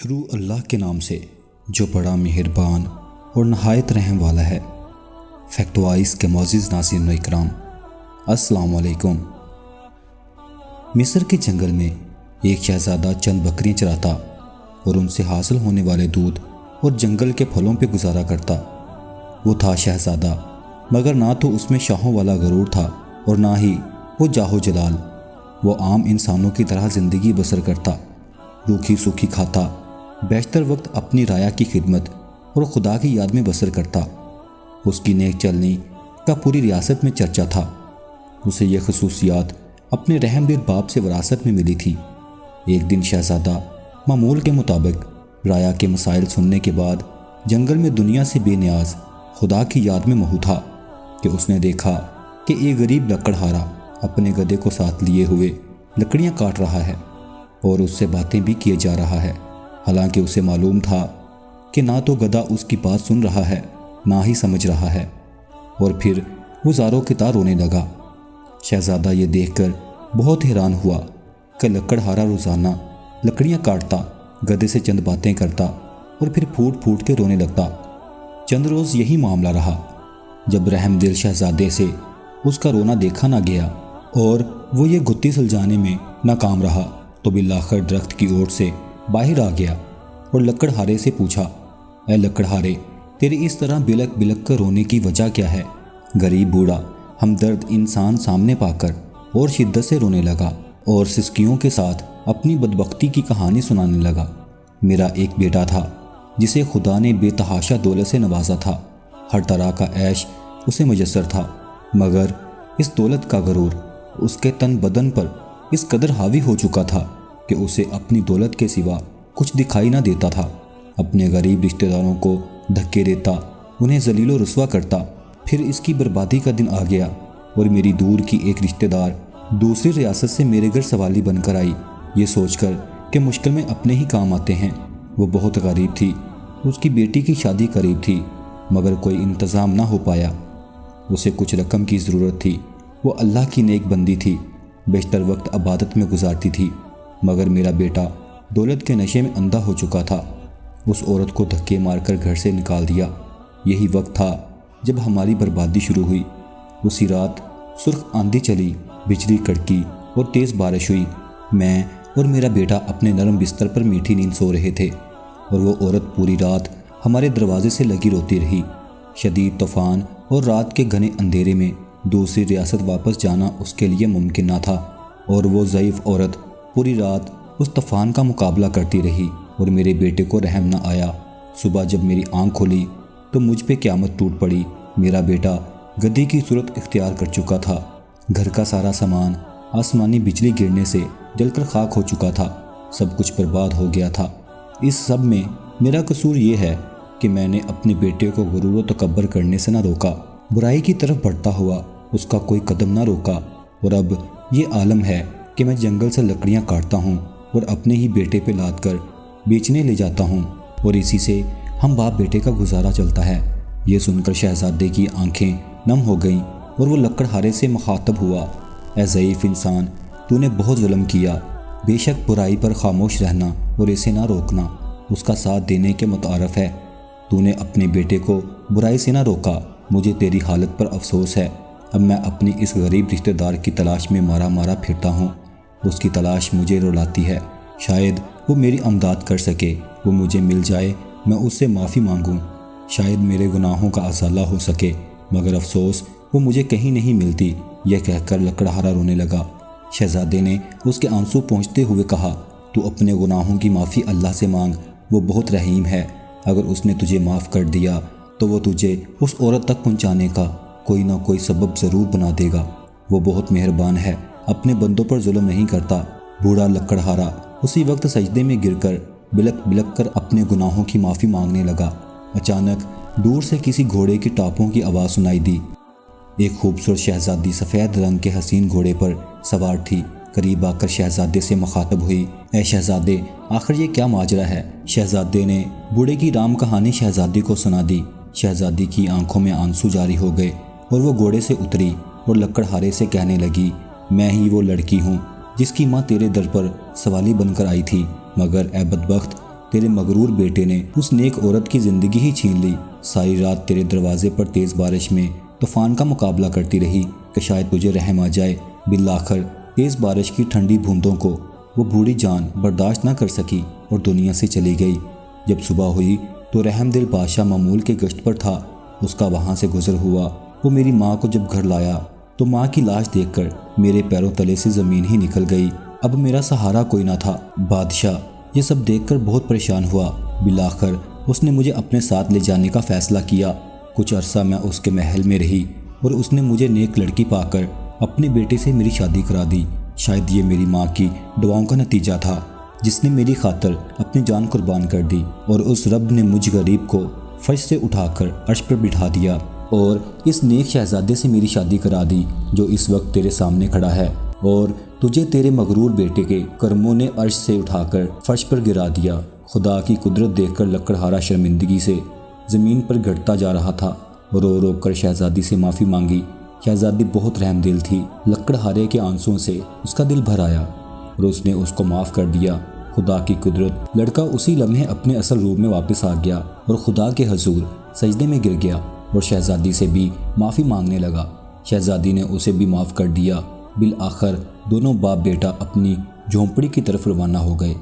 شروع اللہ کے نام سے جو بڑا مہربان اور نہایت رحم والا ہے۔ فیکٹ وائز کے معزز ناظرین و اکرام، السلام علیکم۔ مصر کے جنگل میں ایک شہزادہ چند بکریاں چراتا اور ان سے حاصل ہونے والے دودھ اور جنگل کے پھلوں پہ گزارا کرتا۔ وہ تھا شہزادہ، مگر نہ تو اس میں شاہوں والا غرور تھا اور نہ ہی وہ جاہ و جلال۔ وہ عام انسانوں کی طرح زندگی بسر کرتا، روکھی سوکھی کھاتا، بیشتر وقت اپنی رعایا کی خدمت اور خدا کی یاد میں بسر کرتا۔ اس کی نیک چلنی کا پوری ریاست میں چرچا تھا۔ اسے یہ خصوصیات اپنے رحم دل باپ سے وراثت میں ملی تھی۔ ایک دن شہزادہ معمول کے مطابق رعایا کے مسائل سننے کے بعد جنگل میں دنیا سے بے نیاز خدا کی یاد میں مہو تھا کہ اس نے دیکھا کہ ایک غریب لکڑہارا اپنے گدھے کو ساتھ لیے ہوئے لکڑیاں کاٹ رہا ہے اور اس سے باتیں بھی کیے جا رہا ہے، حالانکہ اسے معلوم تھا کہ نہ تو گدھا اس کی بات سن رہا ہے نہ ہی سمجھ رہا ہے۔ اور پھر وہ زاروں کی طرح رونے لگا۔ شہزادہ یہ دیکھ کر بہت حیران ہوا کہ لکڑہارا روزانہ لکڑیاں کاٹتا، گدھے سے چند باتیں کرتا اور پھر پھوٹ پھوٹ کے رونے لگتا۔ چند روز یہی معاملہ رہا۔ جب رحم دل شہزادے سے اس کا رونا دیکھا نہ گیا اور وہ یہ گھٹی سلجھانے میں ناکام رہا تو بالآخر درخت کی اوٹ سے باہر آ گیا اور لکڑہارے سے پوچھا، اے لکڑہارے، تیری اس طرح بلک بلک کر رونے کی وجہ کیا ہے؟ غریب بوڑھا ہمدرد انسان سامنے پا کر اور شدت سے رونے لگا اور سسکیوں کے ساتھ اپنی بدبختی کی کہانی سنانے لگا۔ میرا ایک بیٹا تھا جسے خدا نے بے تحاشا دولت سے نوازا تھا، ہر طرح کا عیش اسے میسر تھا، مگر اس دولت کا غرور اس کے تن بدن پر اس قدر حاوی ہو چکا تھا کہ اسے اپنی دولت کے سوا کچھ دکھائی نہ دیتا تھا۔ اپنے غریب رشتہ داروں کو دھکے دیتا، انہیں ذلیل و رسوا کرتا۔ پھر اس کی بربادی کا دن آ گیا اور میری دور کی ایک رشتہ دار دوسری ریاست سے میرے گھر سوالی بن کر آئی، یہ سوچ کر کہ مشکل میں اپنے ہی کام آتے ہیں۔ وہ بہت غریب تھی، اس کی بیٹی کی شادی قریب تھی، مگر کوئی انتظام نہ ہو پایا۔ اسے کچھ رقم کی ضرورت تھی۔ وہ اللہ کی نیک بندی تھی، بیشتر وقت عبادت میں گزارتی تھی، مگر میرا بیٹا دولت کے نشے میں اندھا ہو چکا تھا۔ اس عورت کو دھکے مار کر گھر سے نکال دیا۔ یہی وقت تھا جب ہماری بربادی شروع ہوئی۔ اسی رات سرخ آندھی چلی، بجلی کڑکی اور تیز بارش ہوئی۔ میں اور میرا بیٹا اپنے نرم بستر پر میٹھی نیند سو رہے تھے اور وہ عورت پوری رات ہمارے دروازے سے لگی روتی رہی۔ شدید طوفان اور رات کے گھنے اندھیرے میں دوسری ریاست واپس جانا اس کے لیے ممکن نہ تھا، اور وہ ضعیف عورت پوری رات اس طوفان کا مقابلہ کرتی رہی اور میرے بیٹے کو رحم نہ آیا۔ صبح جب میری آنکھ کھلی تو مجھ پہ قیامت ٹوٹ پڑی۔ میرا بیٹا گدھے کی صورت اختیار کر چکا تھا۔ گھر کا سارا سامان آسمانی بجلی گرنے سے جل کر خاک ہو چکا تھا۔ سب کچھ برباد ہو گیا تھا۔ اس سب میں میرا قصور یہ ہے کہ میں نے اپنے بیٹے کو غرور و تکبر کرنے سے نہ روکا، برائی کی طرف بڑھتا ہوا اس کا کوئی قدم نہ روکا، اور اب یہ عالم ہے کہ میں جنگل سے لکڑیاں کاٹتا ہوں اور اپنے ہی بیٹے پہ لاد کر بیچنے لے جاتا ہوں، اور اسی سے ہم باپ بیٹے کا گزارا چلتا ہے۔ یہ سن کر شہزادے کی آنکھیں نم ہو گئیں اور وہ لکڑہارے سے مخاطب ہوا، اے ضعیف انسان، تو نے بہت ظلم کیا۔ بے شک برائی پر خاموش رہنا اور اسے نہ روکنا اس کا ساتھ دینے کے متعارف ہے۔ تو نے اپنے بیٹے کو برائی سے نہ روکا، مجھے تیری حالت پر افسوس ہے۔ اب میں اپنی اس غریب رشتہ دار کی تلاش میں مارا مارا پھرتا ہوں۔ اس کی تلاش مجھے رلاتی ہے، شاید وہ میری امداد کر سکے، وہ مجھے مل جائے، میں اس سے معافی مانگوں، شاید میرے گناہوں کا ازالہ ہو سکے، مگر افسوس وہ مجھے کہیں نہیں ملتی۔ یہ کہہ کر لکڑہارا رونے لگا۔ شہزادے نے اس کے آنسو پہنچتے ہوئے کہا، تو اپنے گناہوں کی معافی اللہ سے مانگ، وہ بہت رحیم ہے۔ اگر اس نے تجھے معاف کر دیا تو وہ تجھے اس عورت تک پہنچانے کا کوئی نہ کوئی سبب ضرور بنا دے گا۔ وہ بہت مہربان ہے، اپنے بندوں پر ظلم نہیں کرتا۔ بوڑھا لکڑہارا اسی وقت سجدے میں گر کر بلک بلک کر اپنے گناہوں کی معافی مانگنے لگا۔ اچانک دور سے کسی گھوڑے کی ٹاپوں کی آواز سنائی دی۔ ایک خوبصورت شہزادی سفید رنگ کے حسین گھوڑے پر سوار تھی۔ قریب آ کر شہزادے سے مخاطب ہوئی، اے شہزادے، آخر یہ کیا ماجرا ہے؟ شہزادے نے بوڑھے کی رام کہانی شہزادی کو سنا دی۔ شہزادی کی آنکھوں میں آنسو جاری ہو گئے اور وہ گھوڑے سے اتری اور لکڑہارے سے کہنے لگی، میں ہی وہ لڑکی ہوں جس کی ماں تیرے در پر سوالی بن کر آئی تھی، مگر اے بدبخت، تیرے مغرور بیٹے نے اس نیک عورت کی زندگی ہی چھین لی۔ ساری رات تیرے دروازے پر تیز بارش میں طوفان کا مقابلہ کرتی رہی کہ شاید تجھے رحم آ جائے۔ بالآخر تیز بارش کی ٹھنڈی بوندوں کو وہ بوڑھی جان برداشت نہ کر سکی اور دنیا سے چلی گئی۔ جب صبح ہوئی تو رحم دل بادشاہ معمول کے گشت پر تھا۔ اس کا وہاں سے گزر ہوا۔ وہ میری ماں کو جب گھر لایا تو ماں کی لاش دیکھ کر میرے پیروں تلے سے زمین ہی نکل گئی۔ اب میرا سہارا کوئی نہ تھا۔ بادشاہ یہ سب دیکھ کر بہت پریشان ہوا۔ بالآخر اس نے مجھے اپنے ساتھ لے جانے کا فیصلہ کیا۔ کچھ عرصہ میں اس کے محل میں رہی اور اس نے مجھے نیک لڑکی پا کر اپنے بیٹے سے میری شادی کرا دی۔ شاید یہ میری ماں کی دعاؤں کا نتیجہ تھا، جس نے میری خاطر اپنی جان قربان کر دی، اور اس رب نے مجھ غریب کو فرش سے اٹھا کر عرش پر بٹھا دیا اور اس نیک شہزادے سے میری شادی کرا دی جو اس وقت تیرے سامنے کھڑا ہے، اور تجھے تیرے مغرور بیٹے کے کرموں نے عرش سے اٹھا کر فرش پر گرا دیا۔ خدا کی قدرت دیکھ کر لکڑہارا شرمندگی سے زمین پر گھٹتا جا رہا تھا، رو رو کر شہزادی سے معافی مانگی۔ شہزادی بہت رحم دل تھی۔ لکڑہارے کے آنسوں سے اس کا دل بھر آیا اور اس نے اس کو معاف کر دیا۔ خدا کی قدرت، لڑکا اسی لمحے اپنے اصل روپ میں واپس آ گیا اور خدا کے حضور سجدے میں گر گیا اور شہزادی سے بھی معافی مانگنے لگا۔ شہزادی نے اسے بھی معاف کر دیا۔ بالآخر دونوں باپ بیٹا اپنی جھونپڑی کی طرف روانہ ہو گئے۔